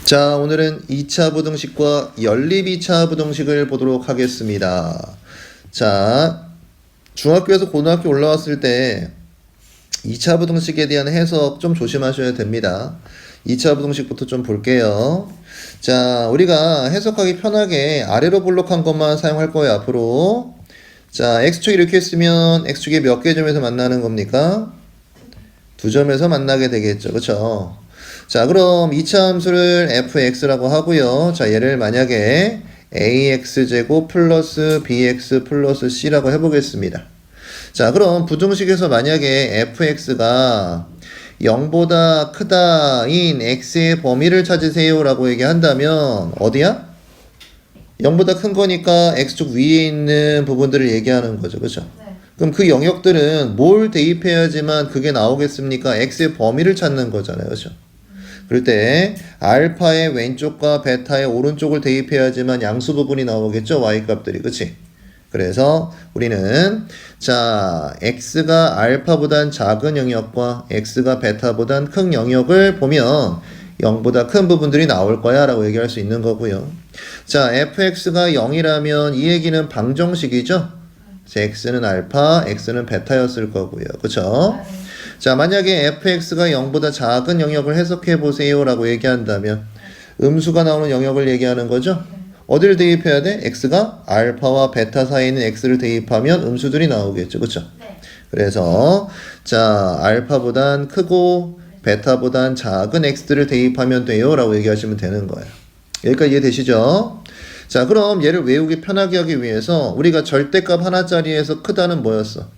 자, 오늘은 2차 부등식과 연립 2차 부등식을 보도록 하겠습니다. 자, 중학교에서 고등학교 올라왔을 때 2차 부등식에 대한 해석 좀 조심하셔야 됩니다. 2차 부등식부터 좀 볼게요. 자, 우리가 해석하기 편하게 아래로 볼록한 것만 사용할 거예요, 앞으로. 자, x축 이렇게 쓰면 x축이 몇 개 점에서 만나는 겁니까? 두 점에서 만나게 되겠죠. 그쵸? 자, 그럼 2차 함수를 fx라고 하고요. 자, 얘를 만약에 ax제곱 플러스 bx 플러스 c라고 해보겠습니다. 자, 그럼 부등식에서 만약에 fx가 0보다 크다인 x의 범위를 찾으세요 라고 얘기한다면 어디야? 0보다 큰 거니까 x축 위에 있는 부분들을 얘기하는 거죠. 그죠? 네. 그럼 그 영역들은 뭘 대입해야지만 그게 나오겠습니까? x의 범위를 찾는 거잖아요. 그죠? 그럴 때 알파의 왼쪽과 베타의 오른쪽을 대입해야지만 양수 부분이 나오겠죠. y값들이. 그치? 그래서 우리는 자 x가 알파보단 작은 영역과 x가 베타보단 큰 영역을 보면 0보다 큰 부분들이 나올 거야 라고 얘기할 수 있는 거고요. 자 fx가 0이라면 이 얘기는 방정식이죠. x는 알파, x는 베타였을 거고요. 그쵸? 자 만약에 fx가 0보다 작은 영역을 해석해 보세요 라고 얘기한다면 음수가 나오는 영역을 얘기하는 거죠. 어디를 대입해야 돼? x가 알파와 베타 사이에 있는 x를 대입하면 음수들이 나오겠죠. 그쵸? 그래서 자 알파보단 크고 베타보단 작은 x들을 대입하면 돼요 라고 얘기하시면 되는 거예요. 여기까지 이해되시죠? 자 그럼 얘를 외우기 편하게 하기 위해서 우리가 절대값 하나짜리에서 크다는 뭐였어?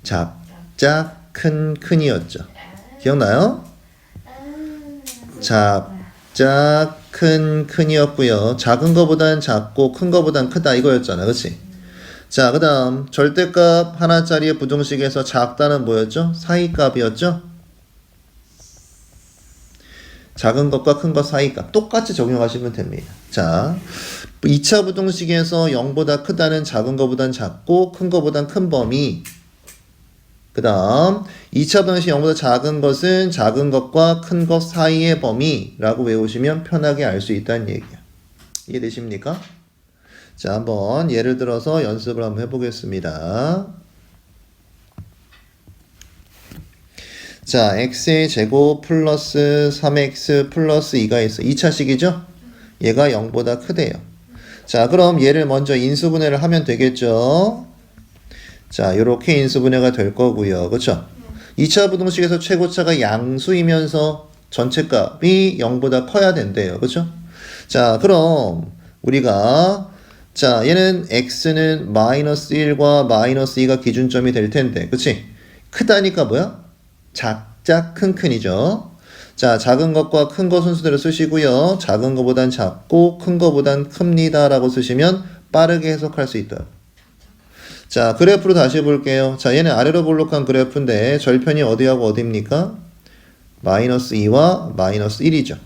작작 큰이었죠. 기억나요? 작작 큰이었고요. 작은 거보단 작고 큰 거보단 크다 이거였잖아. 그치? 자, 그 다음 절대값 하나짜리의 부등식에서 작다는 뭐였죠? 사이값이었죠? 작은 것과 큰 것 사이값 똑같이 적용하시면 됩니다. 자, 2차 부등식에서 0보다 크다는 작은 것보단 작고 큰 것보단 큰 범위. 그 다음 2차 부등식 0보다 작은 것은 작은 것과 큰 것 사이의 범위라고 외우시면 편하게 알 수 있다는 얘기야. 이해되십니까? 자, 한번 예를 들어서 연습을 한번 해보겠습니다. 자, x의 제곱 플러스 3x 플러스 2가 있어. 2차식이죠? 얘가 0보다 크대요. 자, 그럼 얘를 먼저 인수분해를 하면 되겠죠? 자, 요렇게 인수분해가 될 거고요. 그쵸? 2차 부등식에서 최고차가 양수이면서 전체값이 0보다 커야 된대요. 그쵸? 자, 그럼 우리가 자, 얘는 x는 마이너스 1과 마이너스 2가 기준점이 될 텐데. 그치? 크다니까 뭐야? 작작 큰이죠. 자, 작은 것과 큰 것 순서대로 쓰시고요. 작은 것보단 작고 큰 것보단 큽니다 라고 쓰시면 빠르게 해석할 수 있다. 자, 그래프로 다시 볼게요. 자, 얘는 아래로 볼록한 그래프인데 절편이 어디하고 어디입니까? 마이너스 2와 마이너스 1이죠.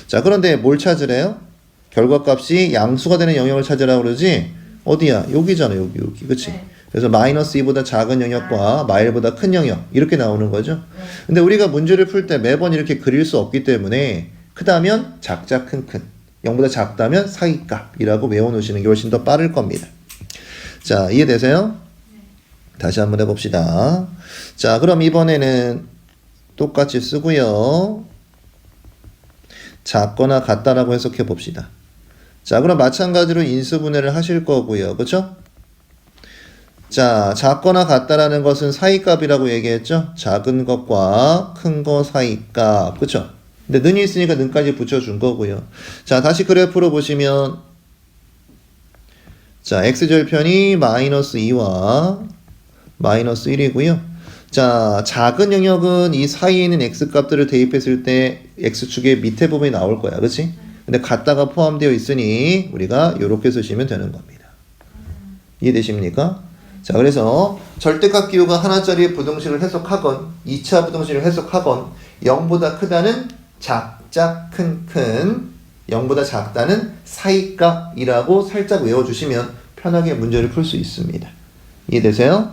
자, 그런데 뭘 찾으래요? 결과값이 양수가 되는 영역을 찾으라고 그러지? 어디야? 여기잖아, 여기. 그치? 네. 그래서 마이너스 2보다 작은 영역과 마일보다 큰 영역 이렇게 나오는 거죠. 근데 우리가 문제를 풀 때 매번 이렇게 그릴 수 없기 때문에 크다면 작작 큰 0보다 작다면 사이값이라고 외워놓으시는 게 훨씬 더 빠를 겁니다. 자, 이해되세요? 다시 한번 해봅시다. 자, 그럼 이번에는 똑같이 쓰고요. 작거나 같다라고 해석해 봅시다. 자, 그럼 마찬가지로 인수분해를 하실 거고요. 그쵸? 자, 작거나 같다라는 것은 사이값이라고 얘기했죠? 작은 것과 큰 거 사이값. 그쵸? 근데 는이 있으니까 는까지 붙여준 거고요. 자, 다시 그래프로 보시면 자, x절편이 마이너스 2와 마이너스 1이고요. 자, 작은 영역은 이 사이에 있는 x값들을 대입했을 때 x축의 밑에 부분이 나올 거야. 그치? 근데 같다가 포함되어 있으니 우리가 이렇게 쓰시면 되는 겁니다. 이해되십니까? 자, 그래서 절대값 기호가 하나짜리 부등식을 해석하건 2차 부등식을 해석하건 0보다 크다는 작작 큰 0보다 작다는 사이값이라고 살짝 외워주시면 편하게 문제를 풀 수 있습니다. 이해되세요?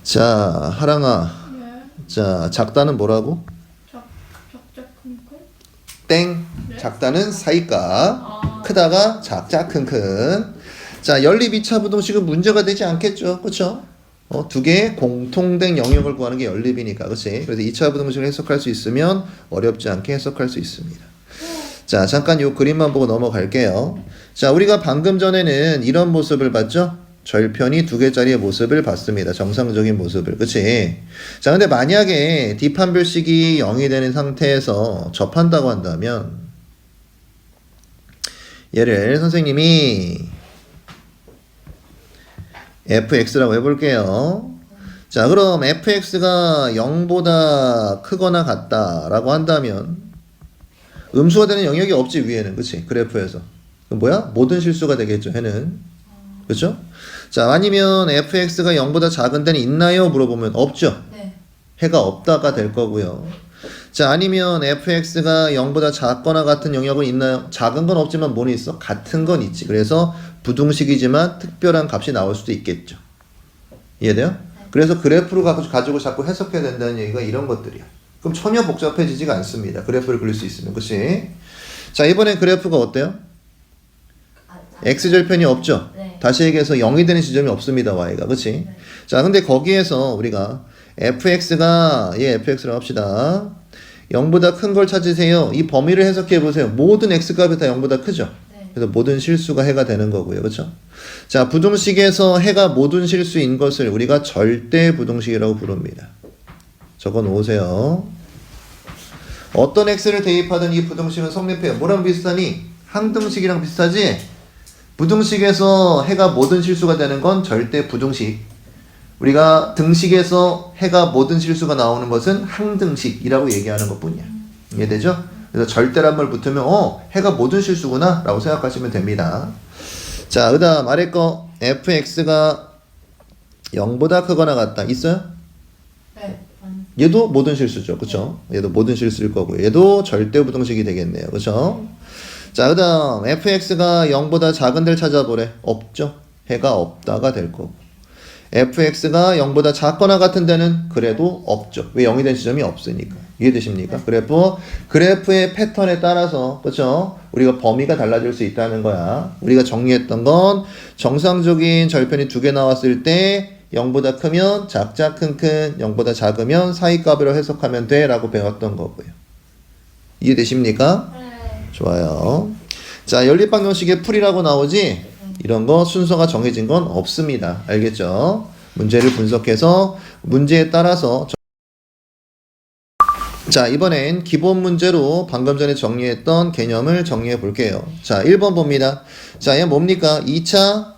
자, 하랑아. 자, 작다는 뭐라고? 작작 큰큰? 땡. 네? 작다는 사이값. 아. 크다가 작작 큰큰. 자, 연립 2차 부등식은 문제가 되지 않겠죠. 그쵸? 두 개의 공통된 영역을 구하는 게 연립이니까. 그치? 그래서 2차 부등식을 해석할 수 있으면 어렵지 않게 해석할 수 있습니다. 자, 잠깐 요 그림만 보고 넘어갈게요. 자, 우리가 방금 전에는 이런 모습을 봤죠? 절편이 두 개짜리의 모습을 봤습니다. 정상적인 모습을. 그치? 자, 근데 만약에 뒷판별식이 0이 되는 상태에서 접한다고 한다면 얘를 선생님이 fx라고 해볼게요. 자, 그럼 fx가 0보다 크거나 같다라고 한다면 음수가 되는 영역이 없지, 위에는. 그치? 그래프에서. 그럼 뭐야? 모든 실수가 되겠죠, 해는. 그쵸? 자, 아니면 fx가 0보다 작은 데는 있나요? 물어보면 없죠. 네. 해가 없다가 될 거고요. 자, 아니면 fx가 0보다 작거나 같은 영역은 있나요? 작은 건 없지만 뭐는 있어? 같은 건 있지. 그래서 부등식이지만 특별한 값이 나올 수도 있겠죠. 이해돼요? 그래서 그래프를 가지고 자꾸 해석해야 된다는 얘기가 이런 것들이야. 그럼 전혀 복잡해지지가 않습니다. 그래프를 그릴 수 있으면. 그치? 자, 이번엔 그래프가 어때요? x절편이 없죠? 네. 다시 얘기해서 0이 되는 지점이 없습니다. y가. 그치? 네. 자, 근데 거기에서 우리가 fx가 fx라고 합시다. 0보다 큰 걸 찾으세요. 이 범위를 해석해 보세요. 모든 x값이 다 0보다 크죠? 네. 그래서 모든 실수가 해가 되는 거고요. 그렇죠? 자, 부등식에서 해가 모든 실수인 것을 우리가 절대 부등식이라고 부릅니다. 적어 놓으세요. 어떤 x를 대입하든 이 부등식은 성립해요. 뭐랑 비슷하니? 항등식이랑 비슷하지? 부등식에서 해가 모든 실수가 되는 건 절대 부등식. 우리가 등식에서 해가 모든 실수가 나오는 것은 항등식이라고 얘기하는 것뿐이야. 이해되죠? 그래서 절대란 말 붙으면 해가 모든 실수구나 라고 생각하시면 됩니다. 자, 그 다음 아래 거 fx가 0보다 크거나 같다. 있어요? 네. 얘도 모든 실수죠. 그쵸? 얘도 모든 실수일 거고요. 얘도 절대 부등식이 되겠네요. 그쵸? 자, 그 다음 fx가 0보다 작은 데를 찾아보래. 없죠? 해가 없다가 될 거고. fx가 0보다 작거나 같은 데는 그래도 없죠. 왜 0이 된 지점이 없으니까. 이해되십니까? 네. 그래프의 패턴에 따라서, 그쵸? 우리가 범위가 달라질 수 있다는 거야. 우리가 정리했던 건 정상적인 절편이 두 개 나왔을 때 0보다 크면 작작 큰큰, 0보다 작으면 사이값으로 해석하면 돼 라고 배웠던 거고요. 이해되십니까? 네. 좋아요. 자, 연립방정식의 풀이라고 나오지? 이런 거 순서가 정해진 건 없습니다. 알겠죠? 문제를 분석해서 문제에 따라서 자, 이번엔 기본 문제로 방금 전에 정리했던 개념을 정리해 볼게요. 자, 1번 봅니다. 자, 얘 뭡니까? 2차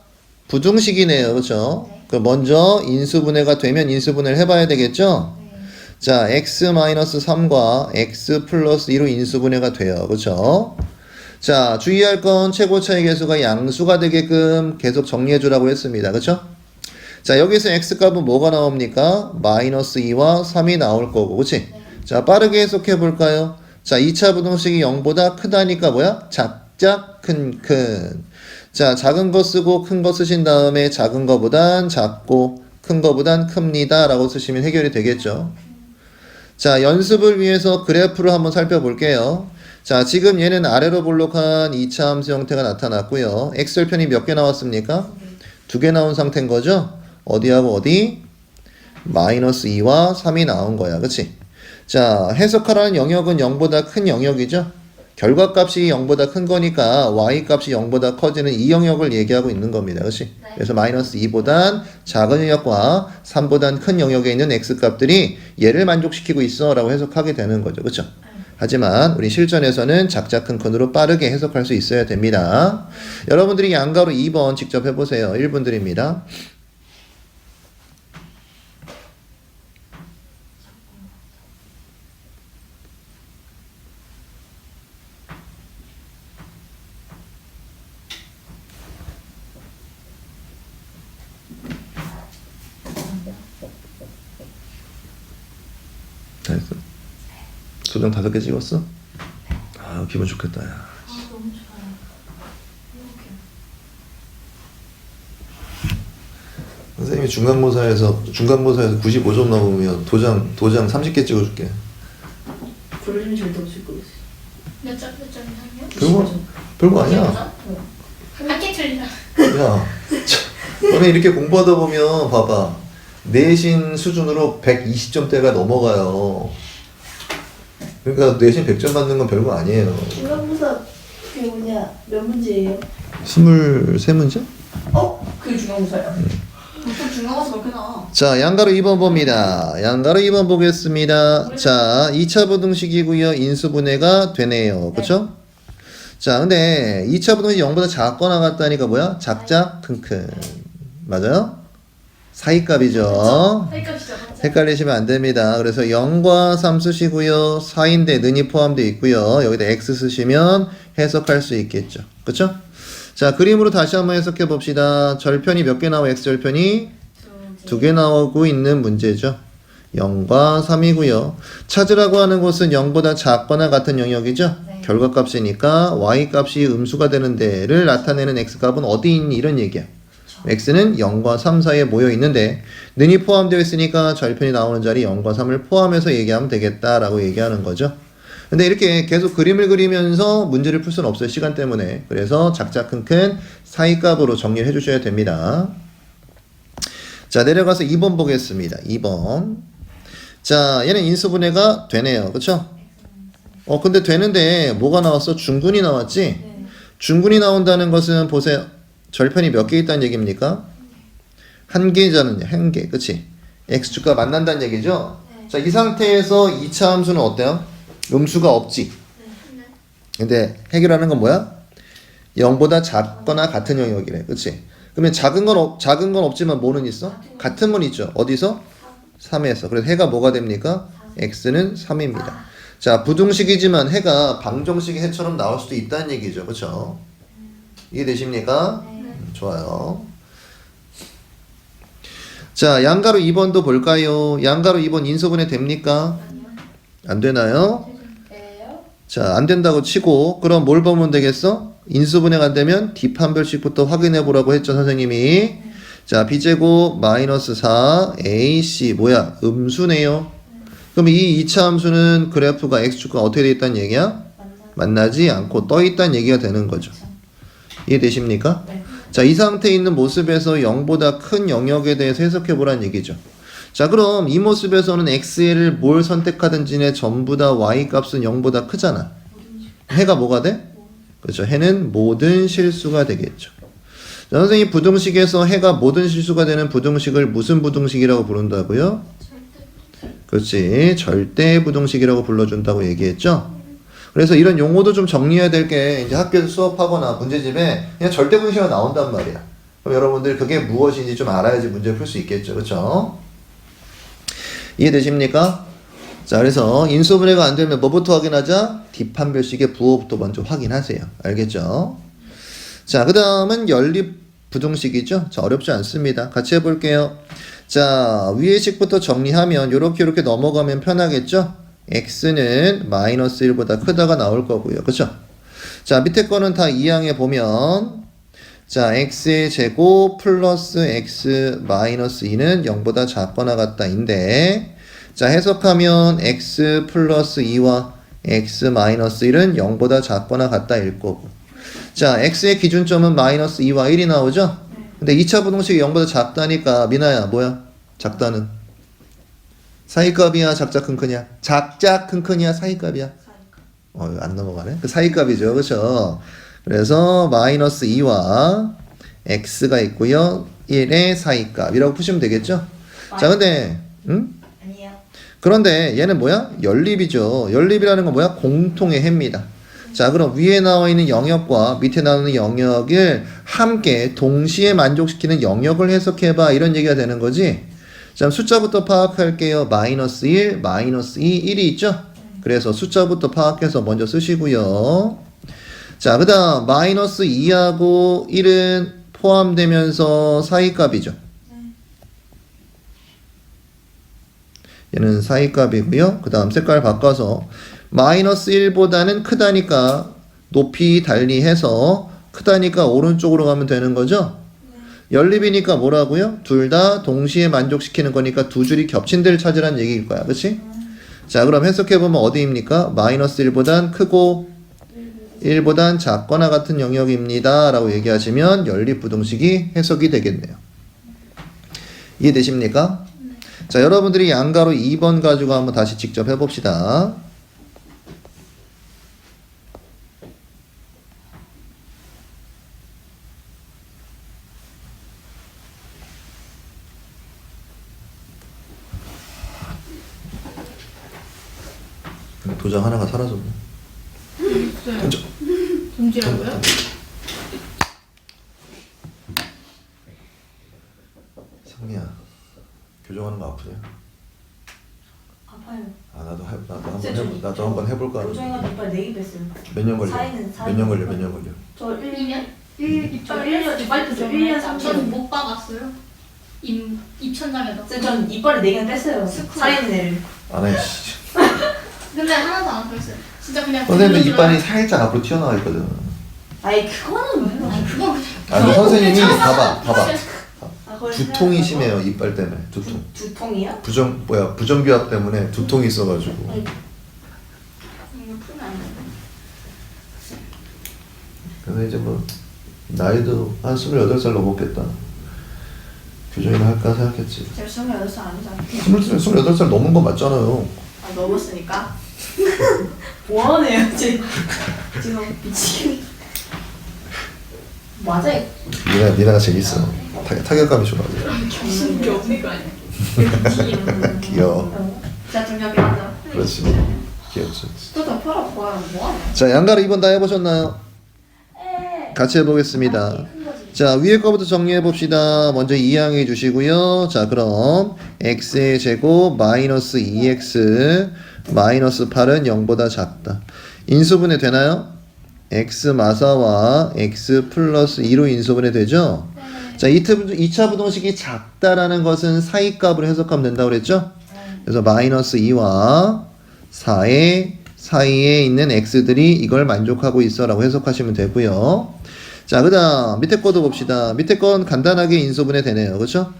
부등식이네요. 그렇죠? 그 먼저 인수분해가 되면 인수분해를 해봐야 되겠죠? 자, x-3과 x 플러스 2로 인수분해가 돼요. 그렇죠? 자, 주의할 건 최고 차이 계수가 양수가 되게끔 계속 정리해 주라고 했습니다. 그렇죠? 자, 여기서 x값은 뭐가 나옵니까? 마이너스 2와 3이 나올 거고. 그렇지? 자, 빠르게 해석해 볼까요? 자, 2차 부등식이 0보다 크다니까 뭐야? 작작 큰큰. 자, 작은 거 쓰고 큰 거 쓰신 다음에 작은 거보단 작고 큰 거보단 큽니다 라고 쓰시면 해결이 되겠죠. 자, 연습을 위해서 그래프를 한번 살펴볼게요. 자, 지금 얘는 아래로 볼록한 2차 함수 형태가 나타났고요. x절편이 몇 개 나왔습니까? 2개 나온 상태인 거죠? 어디하고 어디? 마이너스 2와 3이 나온 거야. 그치? 자, 해석하라는 영역은 0보다 큰 영역이죠? 결과값이 0보다 큰 거니까 y값이 0보다 커지는 이 영역을 얘기하고 있는 겁니다. 그치? 네. 그래서 마이너스 2보단 작은 영역과 3보단 큰 영역에 있는 x값들이 얘를 만족시키고 있어 라고 해석하게 되는 거죠. 그쵸? 하지만 우리 실전에서는 작작 큰 큰으로 빠르게 해석할 수 있어야 됩니다. 여러분들이 양가로 2번 직접 해보세요. 1분 드립니다. 잘했어. 도장 5개 찍었어? 아, 기분 좋겠다, 야. 아, 너무 좋아요. 행복해요. 선생님 선생님이 중간고사에서 95점 나오면 도장 30개 찍어줄게. 그러시면 절대 없을 거겠어요. 몇 점이상이요? 별거 아니야. 한개 틀리다. 야, 너네 이렇게 공부하다 보면 봐봐. 내신 수준으로 120점대가 넘어가요. 그러니까 내신 100점 받는 건 별거 아니에요. 중간고사 그게 뭐냐 몇 문제예요? 23문제? 그게 중간고사예요? 보통 중간고사 그렇게 나와. 자, 양가로 2번 봅니다. 양가로 2번 보겠습니다. 자, 2차 부등식이고요. 인수분해가 되네요. 그쵸? 자, 근데 2차 부등식이 0보다 작거나 같다니까 뭐야? 작작 큰큰. 맞아요? 사이값이죠. 사이값이죠. 헷갈리시면 안 됩니다. 그래서 0과 3 쓰시고요. 4인데 는이 포함되어 있고요. 여기다 x 쓰시면 해석할 수 있겠죠. 그쵸? 자, 그림으로 다시 한번 해석해 봅시다. 절편이 몇 개 나와? x절편이 2개 나오고 있는 문제죠. 0과 3이고요. 찾으라고 하는 곳은 0보다 작거나 같은 영역이죠. 네. 결과값이니까 y값이 음수가 되는 데를 나타내는 x값은 어디 있니? 이런 얘기야. x는 0과 3 사이에 모여 있는데 는이 포함되어 있으니까 절편이 나오는 자리 0과 3을 포함해서 얘기하면 되겠다라고 얘기하는 거죠. 근데 이렇게 계속 그림을 그리면서 문제를 풀 수는 없어요. 시간 때문에. 그래서 작작 큰큰 사이값으로 정리를 해주셔야 됩니다. 자, 내려가서 2번 보겠습니다. 2번. 자, 얘는 인수분해가 되네요. 그쵸? 근데 되는데 뭐가 나왔어? 중군이 나왔지? 네. 중군이 나온다는 것은 보세요. 절편이 몇 개 있다는 얘기입니까? 한 개잖아요. 한 개. 그치? x축과 만난다는 얘기죠? 네. 자, 이 상태에서 2차 함수는 어때요? 음수가 없지. 네. 근데 해결하는 건 뭐야? 0보다 작거나 같은 영역이래. 그치? 그러면 작은 건 없지만 뭐는 있어? 같은 건 있죠. 어디서? 3에서. 그래서 해가 뭐가 됩니까? x는 3입니다. 자, 부등식이지만 해가 방정식의 해처럼 나올 수도 있다는 얘기죠. 그쵸? 이해되십니까? 좋아요. 자, 양가로 2번도 볼까요? 양가로 2번 인수분해 됩니까? 안 되나요? 네요. 자, 안 된다고 치고 그럼 뭘 보면 되겠어? 인수분해가 안 되면 뒷판별식부터 확인해 보라고 했죠, 선생님이. 자, b제곱 마이너스 4 ac 뭐야? 음수네요. 그럼 이 2차 함수는 그래프가 x축과 어떻게 돼 있다는 얘기야? 만나지 않고 떠 있다는 얘기가 되는 거죠. 이해되십니까? 네. 자, 이 상태에 있는 모습에서 0보다 큰 영역에 대해서 해석해 보라는 얘기죠. 자, 그럼 이 모습에서는 x를 뭘 선택하든지 전부 다 y 값은 0보다 크잖아. 해가 뭐가 돼? 그렇죠. 해는 모든 실수가 되겠죠. 자, 선생님 부등식에서 해가 모든 실수가 되는 부등식을 무슨 부등식이라고 부른다고요? 그렇지. 절대 부등식이라고 불러준다고 얘기했죠. 그래서 이런 용어도 좀 정리해야 될 게 이제 학교에서 수업하거나 문제집에 그냥 절대 부등식이 나온단 말이야. 그럼 여러분들 그게 무엇인지 좀 알아야지 문제 풀 수 있겠죠. 그렇죠? 이해되십니까? 자, 그래서 인수분해가 안 되면 뭐부터 확인하자? 뒷판별식의 부호부터 먼저 확인하세요. 알겠죠? 자, 그 다음은 연립 부등식이죠. 자, 어렵지 않습니다. 같이 해볼게요. 자, 위의 식부터 정리하면 요렇게 넘어가면 편하겠죠? x는 마이너스 1보다 크다가 나올 거고요. 그쵸? 자, 밑에 거는 다 이항해 보면 자, x의 제곱 플러스 x 마이너스 2는 0보다 작거나 같다인데 자, 해석하면 x 플러스 2와 x 마이너스 1은 0보다 작거나 같다일 거고 자, x의 기준점은 마이너스 2와 1이 나오죠? 근데 2차 부등식이 0보다 작다니까 미나야 뭐야? 작다는 사이값이야 작작 큰크냐? 작작 큰크냐 사이값이야? 안 넘어가네. 그 사이값이죠. 그렇죠? 그래서 마이너스 2와 x가 있고요. 1의 사이값이라고 푸시면 되겠죠? 자, 근데 아니에요. 그런데 얘는 뭐야? 연립이죠. 연립이라는 건 뭐야? 공통의 해입니다. 자, 그럼 위에 나와 있는 영역과 밑에 나오는 영역을 함께 동시에 만족시키는 영역을 해석해봐. 이런 얘기가 되는 거지. 자, 숫자부터 파악할게요. 마이너스 1, 마이너스 2, 1이 있죠? 그래서 숫자부터 파악해서 먼저 쓰시고요. 자, 그 다음 마이너스 2하고 1은 포함되면서 사이값이죠. 얘는 사이값이고요. 그 다음 색깔 바꿔서 마이너스 1보다는 크다니까 높이 달리해서 크다니까 오른쪽으로 가면 되는 거죠. 연립이니까 뭐라고요? 둘 다 동시에 만족시키는 거니까 두 줄이 겹친 데를 찾으라는 얘기일 거야. 그치? 자, 그럼 해석해보면 어디입니까? 마이너스 1보단 크고 1보단 작거나 같은 영역입니다. 라고 얘기하시면 연립부등식이 해석이 되겠네요. 이해되십니까? 자, 여러분들이 양가로 2번 가지고 한번 다시 직접 해봅시다. 도장 하나가 사라졌네. 던져. 동지라고요? 상미야, 교정하는 거 아프냐? 아파요. 아, 나도 한번 해볼까? 교정해가지고 이빨 4개 뺐어요. 몇 년 걸려? 사이는 몇 년 걸려? 몇 년 걸려? 저 1년? 2년? 1년 빨리 뺐어요. 1년 3개월. 저는 못 박았어요. 입천장에다. 전 이빨을 4개나 뺐어요. 스쿠. 사이는 애를. 안 해. 씨. 근데 하나도 안 아팠어요. 진짜 그냥. 선생님도 그냥 이빨이 살짝 앞으로 튀어나와 있거든. 아이 그거는 왜? 아니 그건 그냥. 아니 선생님이 봐봐. 아, 거의 두통이 생각하고. 심해요. 이빨 때문에 두통. 두통이요? 부정교합 때문에 두통이 있어가지고. 아니, 이거 풀면 안 돼. 그래서 이제 뭐 나이도 한 28살 넘었겠다. 교정이나 할까 생각했지. 제가 28살 아니잖아요. 28살 넘은 거 맞잖아요. 아 넘었으니까? 뭐하네요 지금. 지금 미치겠. 맞아요. 니나가 재밌어. 타격감이 좋아. 무슨 게 없는 거 아니야? 귀여워. 진짜 중요하게 하자. 그렇지. 귀엽지. 또더 펴라 보아요. 뭐하냐? 자, 양가로 2번 다 해보셨나요? 같이 해보겠습니다. 자, 위에 거부터 정리해 봅시다. 먼저 이항해 주시고요. 자, 그럼 x의 제곱 마이너스 2x 마이너스 8은 0보다 작다. 인수분해 되나요? x 마사와 x 플러스 2로 인수분해 되죠? 자, 2차 부등식이 작다라는 것은 사이값으로 해석하면 된다고 그랬죠? 그래서 마이너스 2와 4의 사이에 있는 x들이 이걸 만족하고 있어 라고 해석하시면 되고요. 자, 그 다음 밑에 거도 봅시다. 밑에 건 간단하게 인수분해 되네요. 그렇죠?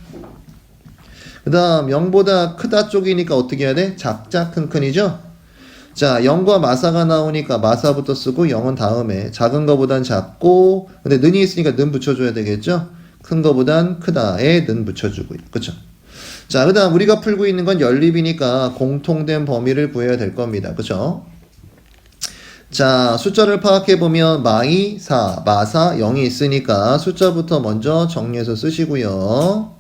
그 다음 0보다 크다 쪽이니까 어떻게 해야 돼? 작자 큰큰이죠? 자, 0과 마사가 나오니까 마사부터 쓰고 0은 다음에 작은 거보단 작고 근데 는이 있으니까 는 붙여줘야 되겠죠? 큰 거보단 크다에 는 붙여주고 그쵸? 자, 그 다음 우리가 풀고 있는 건 연립이니까 공통된 범위를 구해야 될 겁니다. 그쵸? 자, 숫자를 파악해보면 마이, 4, 마사, 0이 있으니까 숫자부터 먼저 정리해서 쓰시고요.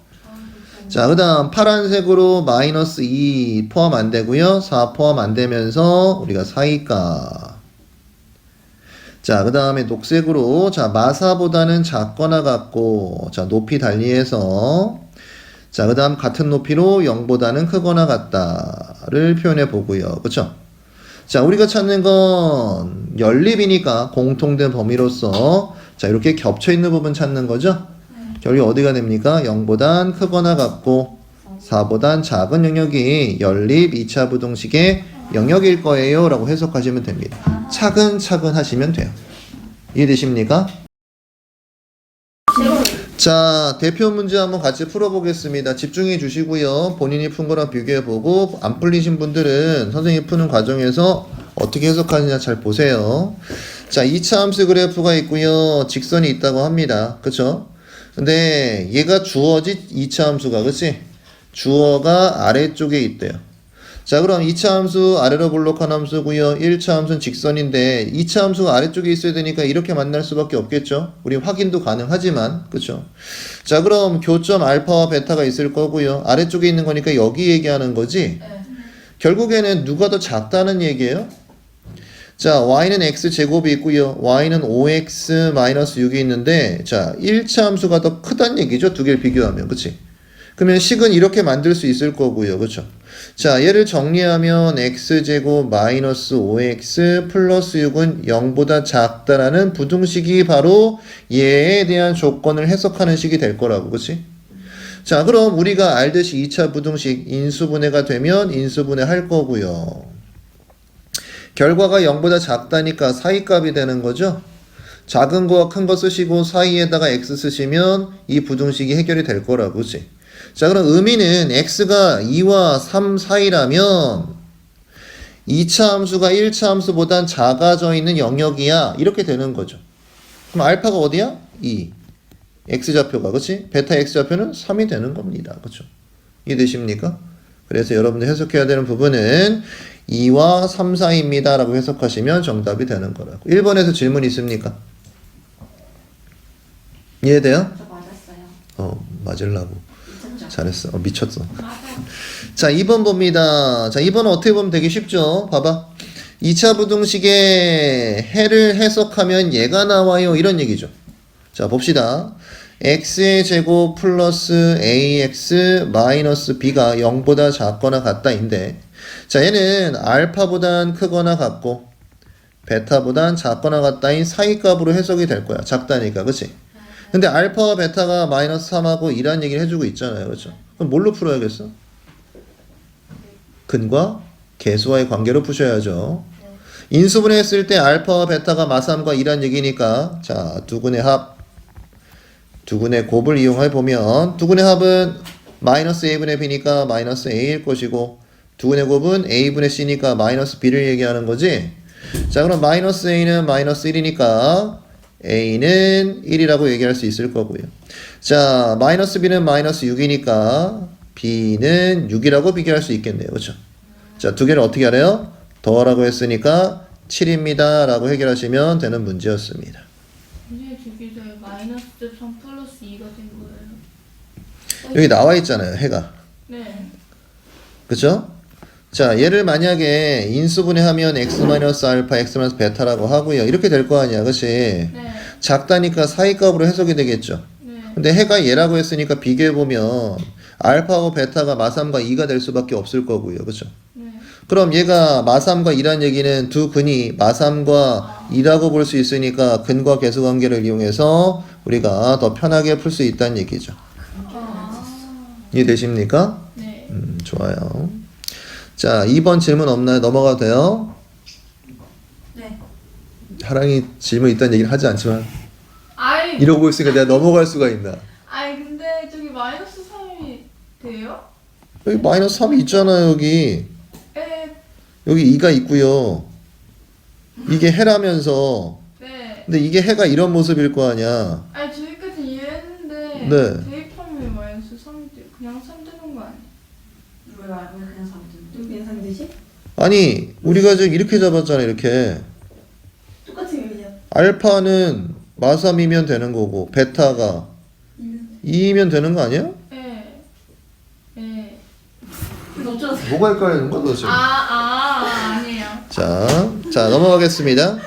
자, 그 다음 파란색으로 마이너스 2 포함 안 되고요. 4 포함 안 되면서 우리가 사이가. 자, 그 다음에 녹색으로 자 마사보다는 작거나 같고 자 높이 달리해서 자, 그 다음 같은 높이로 0보다는 크거나 같다를 표현해 보고요. 그쵸? 자, 우리가 찾는 건 연립이니까 공통된 범위로서 자 이렇게 겹쳐있는 부분 찾는 거죠? 결국 어디가 됩니까? 0보단 크거나 같고 4보단 작은 영역이 연립 2차 부등식의 영역일 거예요 라고 해석하시면 됩니다. 차근차근 하시면 돼요. 이해되십니까? 자, 대표 문제 한번 같이 풀어보겠습니다. 집중해 주시고요. 본인이 푼 거랑 비교해보고 안 풀리신 분들은 선생님이 푸는 과정에서 어떻게 해석하느냐 잘 보세요. 자, 2차 함수 그래프가 있고요. 직선이 있다고 합니다. 그쵸? 근데 얘가 주어지 2차 함수가 그치? 주어가 아래쪽에 있대요. 자, 그럼 2차 함수 아래로 볼록한 함수고요. 1차 함수는 직선인데 2차 함수가 아래쪽에 있어야 되니까 이렇게 만날 수밖에 없겠죠. 우리 확인도 가능하지만 그쵸? 자, 그럼 교점 알파와 베타가 있을 거고요. 아래쪽에 있는 거니까 여기 얘기하는 거지. 결국에는 누가 더 작다는 얘기예요? 자, y는 x제곱이 있고요. y는 5x-6이 있는데 자, 1차 함수가 더 크다는 얘기죠. 두 개를 비교하면. 그치? 그러면 식은 이렇게 만들 수 있을 거고요. 그쵸? 자, 얘를 정리하면 x제곱 마이너스 5x 플러스 6은 0보다 작다라는 부등식이 바로 얘에 대한 조건을 해석하는 식이 될 거라고. 그치? 자, 그럼 우리가 알듯이 2차 부등식 인수분해가 되면 인수분해 할 거고요. 결과가 0보다 작다니까 사이값이 되는 거죠. 작은 거와 큰 거 쓰시고 사이에다가 x 쓰시면 이 부등식이 해결이 될 거라고, 그치? 자, 그럼 의미는 x가 2와 3 사이라면 2차 함수가 1차 함수보단 작아져 있는 영역이야. 이렇게 되는 거죠. 그럼 알파가 어디야? 2. x좌표가, 그치? 베타 x좌표는 3이 되는 겁니다. 그쵸? 이해되십니까? 그래서 여러분들 해석해야 되는 부분은 2와 3 사이입니다. 라고 해석하시면 정답이 되는 거라고. 1번에서 질문 있습니까? 이해돼요? 저 맞았어요. 맞으려고. 미쳤죠? 잘했어. 미쳤어. 맞아. 자, 2번 봅니다. 자, 2번은 어떻게 보면 되게 쉽죠? 봐봐. 2차 부등식의 해를 해석하면 얘가 나와요. 이런 얘기죠. 자, 봅시다. x의 제곱 플러스 ax 마이너스 b가 0보다 작거나 같다인데, 자, 얘는 알파보단 크거나 같고 베타보단 작거나 같다인 사이값으로 해석이 될 거야. 작다니까, 그치? 근데 알파와 베타가 마이너스 3하고 2라는 얘기를 해주고 있잖아요. 그렇죠? 그럼 뭘로 풀어야겠어? 근과 계수와의 관계로 푸셔야죠. 인수분해 했을 때 알파와 베타가 마삼과 2란 얘기니까, 자, 두근의 합, 두근의 곱을 이용해 보면 두근의 합은 마이너스 a분의 b니까 마이너스 a일 것이고, 두근의 곱은 a분의 c니까 마이너스 b를 얘기하는 거지. 자, 그럼 마이너스 a는 마이너스 1이니까 a는 1이라고 얘기할 수 있을 거고요. 자, 마이너스 b는 마이너스 6이니까 b는 6이라고 비교할 수 있겠네요. 그렇죠? 자, 두 개를 어떻게 하래요? 더하라고 했으니까 7입니다. 라고 해결하시면 되는 문제였습니다. 이제 저기서 마이너스 3 플러스 2가 된 거예요. 여기 나와 있잖아요. 해가. 네. 그쵸? 자, 얘를 만약에 인수분해하면 x-알파, x-베타라고 하고요. 이렇게 될 거 아니야. 그치? 네. 작다니까 사이값으로 해석이 되겠죠. 네. 근데 해가 얘라고 했으니까 비교해보면 알파하고 베타가 마삼과 2가 될 수밖에 없을 거고요. 그쵸? 네. 그럼 얘가 마삼과 2란 얘기는 두 근이 마삼과 2라고 볼 수 있으니까 근과 계수 관계를 이용해서 우리가 더 편하게 풀 수 있다는 얘기죠. 이해되십니까? 네. 좋아요. 자, 2번 질문 없나요? 넘어가도 돼요? 네. 하랑이 질문 있다는 얘기는 하지 않지만 아이. 이러고 있으니까 내가 넘어갈 수가 있나? 아이 근데 저기 마이너스 3이 돼요? 여기 마이너스 3이 있잖아요. 여기 네. 여기 2가 있고요. 이게 해라면서, 네. 근데 이게 해가 이런 모습일 거 아니야. 아니 저기까지 이해했는데 네. 대입하면 마이너스 3이 돼. 그냥 3 되는 거 아니야? 왜 그냥 3등? 그냥 3등이지? 아니, 우리가 지금 이렇게 잡았잖아. 이렇게 똑같은 의미죠. 알파는 마3이면 되는 거고 베타가 2이면 되는 거 아니야? 네. 네. 어쩌세요? 뭐가 헷갈리는 거야 도대체? 아니에요. 자, 넘어가겠습니다.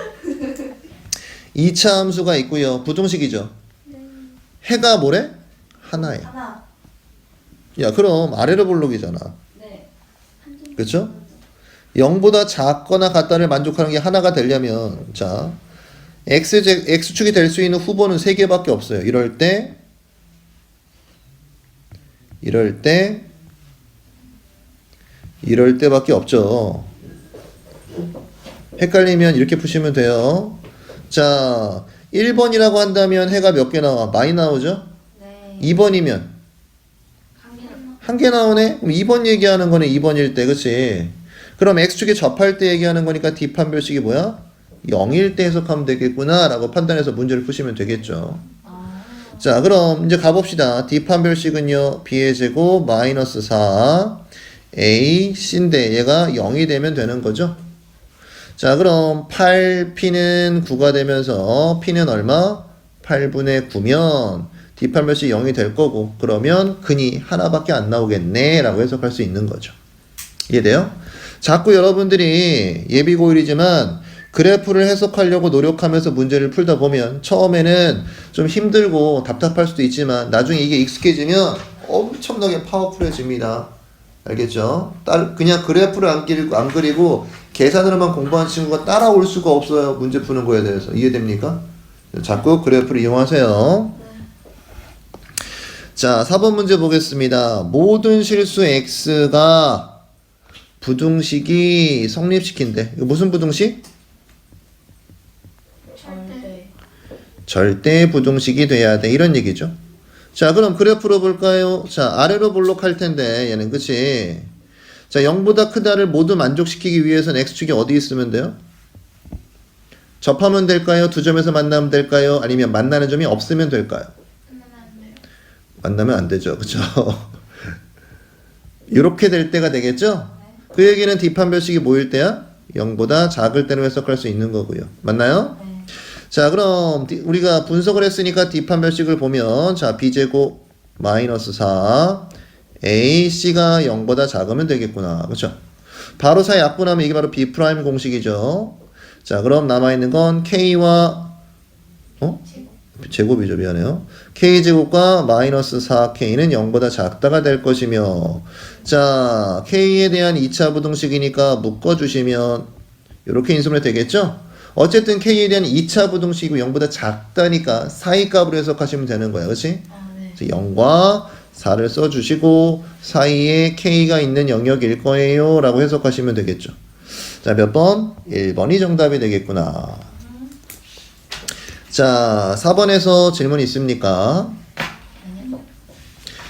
2차 함수가 있고요. 부등식이죠. 해가 뭐래? 하나야. 하나. 야, 그럼 아래로 볼록이잖아. 네. 그렇죠? 0보다 작거나 같다를 만족하는 게 하나가 되려면, 자, x축이 될 수 있는 후보는 3개밖에 없어요. 이럴 때밖에 없죠. 헷갈리면 이렇게 푸시면 돼요. 자, 1번이라고 한다면 해가 몇 개 나와? 많이 나오죠? 네. 2번이면 한 개 나오네? 그럼 2번 얘기하는 거네. 2번일 때, 그치? 그럼 x축에 접할 때 얘기하는 거니까 뒷판별식이 뭐야? 0일 때 해석하면 되겠구나 라고 판단해서 문제를 푸시면 되겠죠. 자, 그럼 이제 가봅시다. 뒷판별식은요, b의 제곱 마이너스 4 a c인데 얘가 0이 되면 되는 거죠. 자, 그럼 8p는 9가 되면서 p는 얼마? 8분의 9면 뒷판별식 0이 될 거고, 그러면 근이 하나밖에 안 나오겠네 라고 해석할 수 있는 거죠. 이해돼요? 자꾸 여러분들이 예비고일이지만 그래프를 해석하려고 노력하면서 문제를 풀다 보면 처음에는 좀 힘들고 답답할 수도 있지만 나중에 이게 익숙해지면 엄청나게 파워풀해집니다. 알겠죠? 그냥 그래프를 안 그리고 계산으로만 공부한 친구가 따라올 수가 없어요. 문제 푸는 거에 대해서. 이해됩니까? 자꾸 그래프를 이용하세요. 자, 4번 문제 보겠습니다. 모든 실수 x가 부등식이 성립시킨대. 이거 무슨 부등식? 절대. 절대 부등식이 돼야 돼. 이런 얘기죠. 자, 그럼 그래프로 볼까요? 자, 아래로 볼록할 텐데 얘는 그치? 자, 0보다 크다를 모두 만족시키기 위해서는 x축이 어디 있으면 돼요? 접하면 될까요? 두 점에서 만나면 될까요? 아니면 만나는 점이 없으면 될까요? 끝나면 안 돼요. 만나면 안 되죠. 그쵸? 이렇게 될 때가 되겠죠? 그 얘기는 뒷판별식이 뭐일 때야? 0보다 작을 때로 해석할 수 있는 거고요. 맞나요? 네. 자, 그럼 우리가 분석을 했으니까 뒷판별식을 보면 자, b제곱 마이너스 4 a, c가 0보다 작으면 되겠구나. 그렇죠? 바로 사이 약분하면 이게 바로 b' 공식이죠. 자, 그럼 남아있는 건 k와 제곱이죠. 미안해요. k제곱과 마이너스 4k는 0보다 작다가 될 것이며, 자, k에 대한 2차 부등식이니까 묶어주시면 이렇게 인수분해 되겠죠? 어쨌든 k에 대한 2차 부등식이고 0보다 작다니까 사이값으로 해석하시면 되는 거야. 그치? 아, 네. 그래서 0과 4를 써주시고 사이에 k가 있는 영역일 거예요 라고 해석하시면 되겠죠. 자, 몇 번? 1번이 정답이 되겠구나. 자, 4번에서 질문 있습니까?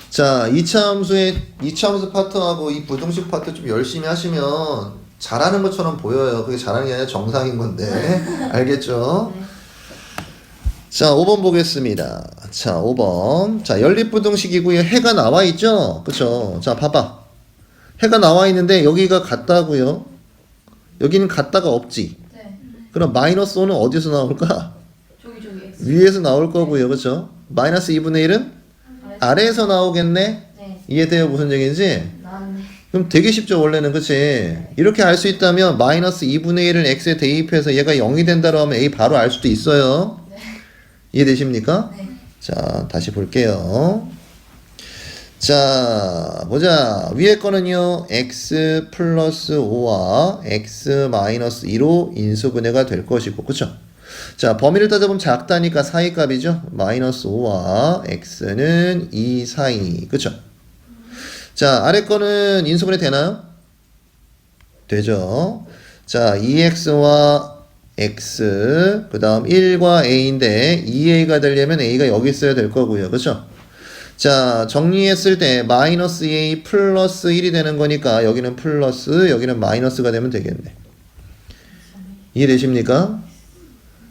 자, 2차 함수 파트하고 이 부등식 파트 좀 열심히 하시면 잘하는 것처럼 보여요. 그게 잘하는 게 아니라 정상인 건데. 알겠죠? 네. 자, 5번 보겠습니다. 자, 5번. 자, 연립부등식이고요. 해가 나와 있죠? 그쵸? 자, 봐봐. 해가 나와 있는데 여기가 같다고요. 여기는 같다가 없지. 네. 그럼 마이너스 5는 어디서 나올까? 저기 X. 위에서 나올 거고요. 그쵸? 마이너스 2분의 1은 아래에서 나오겠네? 네. 이해돼요? 무슨 얘기인지? 나왔네. 그럼 되게 쉽죠, 원래는. 그치? 이렇게 알 수 있다면 마이너스 2분의 1을 x에 대입해서 얘가 0이 된다고 하면 a 바로 알 수도 있어요. 네. 이해되십니까? 네. 자, 다시 볼게요. 자, 보자. 위에 거는요, x 플러스 5와 x 마이너스 2로 인수분해가 될 것이고, 그쵸? 자, 범위를 따져보면 작다니까 사이값이죠? 마이너스 5와 x는 2 사이, 그쵸? 자, 아래 거는 인수분해 되나요? 되죠. 자, 2x와 x, 그 다음 1과 a인데 2a가 되려면 a가 여기 있어야 될 거고요. 그쵸? 자, 정리했을 때 마이너스 2a 플러스 1이 되는 거니까 여기는 플러스, 여기는 마이너스가 되면 되겠네. 이해되십니까?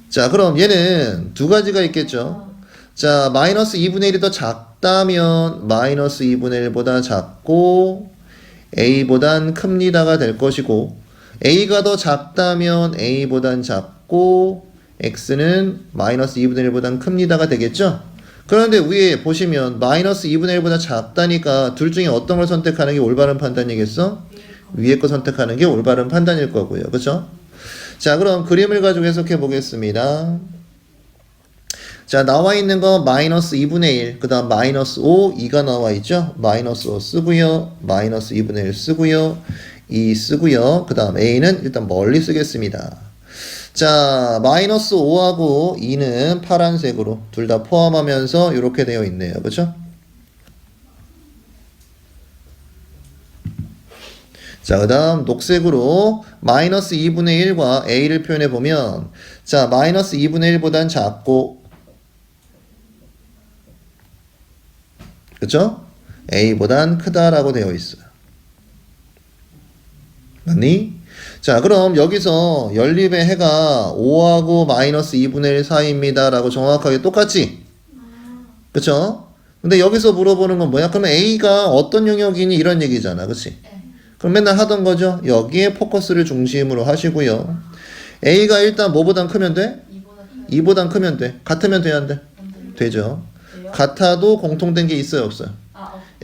자, 그럼 얘는 두 가지가 있겠죠. 자, 마이너스 2분의 1이 더 작다면 마이너스 2분의 1보다 작고 a보단 큽니다가 될 것이고, a가 더 작다면 a보단 작고 x는 마이너스 2분의 1보단 큽니다가 되겠죠. 그런데 위에 보시면 마이너스 2분의 1보다 작다니까 둘 중에 어떤 걸 선택하는 게 올바른 판단이겠어? 위에 거 선택하는 게 올바른 판단일 거고요. 그쵸? 자, 그럼 그림을 가지고 해석해 보겠습니다. 자, 나와 있는 거 마이너스 2분의 1, 그 다음 마이너스 5, 2가 나와 있죠? 마이너스 5 쓰고요, 마이너스 2분의 1 쓰고요, 2 쓰고요, 그 다음 a는 일단 멀리 쓰겠습니다. 자, 마이너스 5하고 2는 파란색으로 둘 다 포함하면서 이렇게 되어 있네요. 그쵸? 자, 그 다음 녹색으로 마이너스 2분의 1과 a를 표현해 보면, 자, 마이너스 2분의 1보단 작고, 그쵸? a보단 크다라고 되어 있어요. 맞니? 자, 그럼 여기서 연립의 해가 5하고 마이너스 2분의 1 사이입니다 라고 정확하게 똑같지? 그쵸? 근데 여기서 물어보는 건 뭐야? 그러면 A가 어떤 영역이니? 이런 얘기잖아. 그치? 그럼 맨날 하던 거죠? 여기에 포커스를 중심으로 하시고요. A가 일단 뭐보단 크면 돼? 2보단 크면 돼. 같으면 돼야 안 돼? 되죠. 같아도 공통된 게 있어요? 없어요?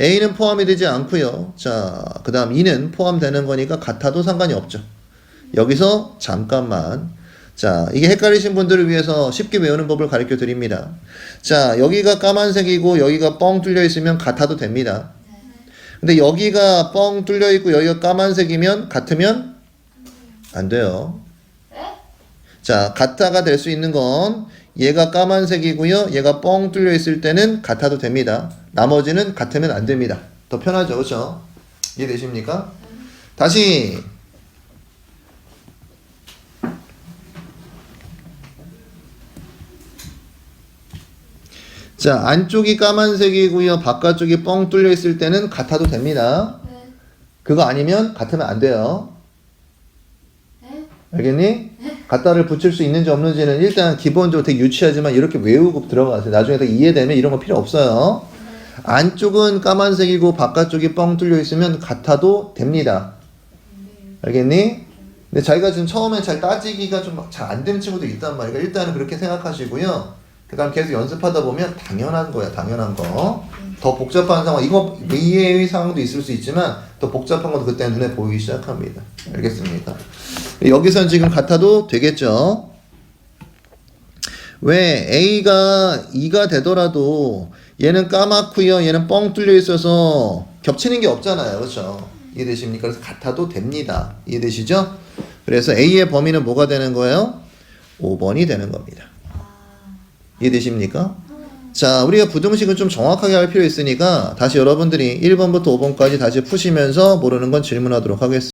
A는 포함이 되지 않고요. 자, 그 다음 2는 포함되는 거니까 같아도 상관이 없죠. 여기서 잠깐만, 자, 이게 헷갈리신 분들을 위해서 쉽게 외우는 법을 가르쳐 드립니다. 자, 여기가 까만색이고 여기가 뻥 뚫려 있으면 같아도 됩니다. 근데 여기가 뻥 뚫려 있고 여기가 까만색이면 같으면 안 돼요. 자, 같아가 될 수 있는 건 얘가 까만색이고요, 얘가 뻥 뚫려 있을 때는 같아도 됩니다. 나머지는 같으면 안 됩니다. 더 편하죠, 그렇죠? 이해되십니까? 다시. 자, 안쪽이 까만색이고요. 바깥쪽이 뻥 뚫려 있을 때는 같아도 됩니다. 네. 그거 아니면 같으면 안 돼요. 네. 알겠니? 갖다를 붙일 수 있는지 없는지는 일단 기본적으로 되게 유치하지만 이렇게 외우고 들어가세요. 나중에 다 이해되면 이런 거 필요 없어요. 안쪽은 까만색이고 바깥쪽이 뻥 뚫려 있으면 같아도 됩니다. 알겠니? 근데 자기가 지금 처음엔 잘 따지기가 좀 잘 안 되는 친구도 있단 말이야. 일단은 그렇게 생각하시고요. 그 다음 계속 연습하다 보면 당연한 거야, 당연한 거. 더 복잡한 상황, 이거 이해의 상황도 있을 수 있지만 더 복잡한 것도 그때 눈에 보이기 시작합니다. 알겠습니다. 여기선 지금 같아도 되겠죠? 왜 A가 2가 되더라도 얘는 까맣고요, 얘는 뻥 뚫려 있어서 겹치는 게 없잖아요. 그렇죠? 이해되십니까? 그래서 같아도 됩니다. 이해되시죠? 그래서 A의 범위는 뭐가 되는 거예요? 5번이 되는 겁니다. 이해되십니까? 자, 우리가 부등식은 좀 정확하게 할 필요 있으니까 다시 여러분들이 1번부터 5번까지 다시 푸시면서 모르는 건 질문하도록 하겠습니다.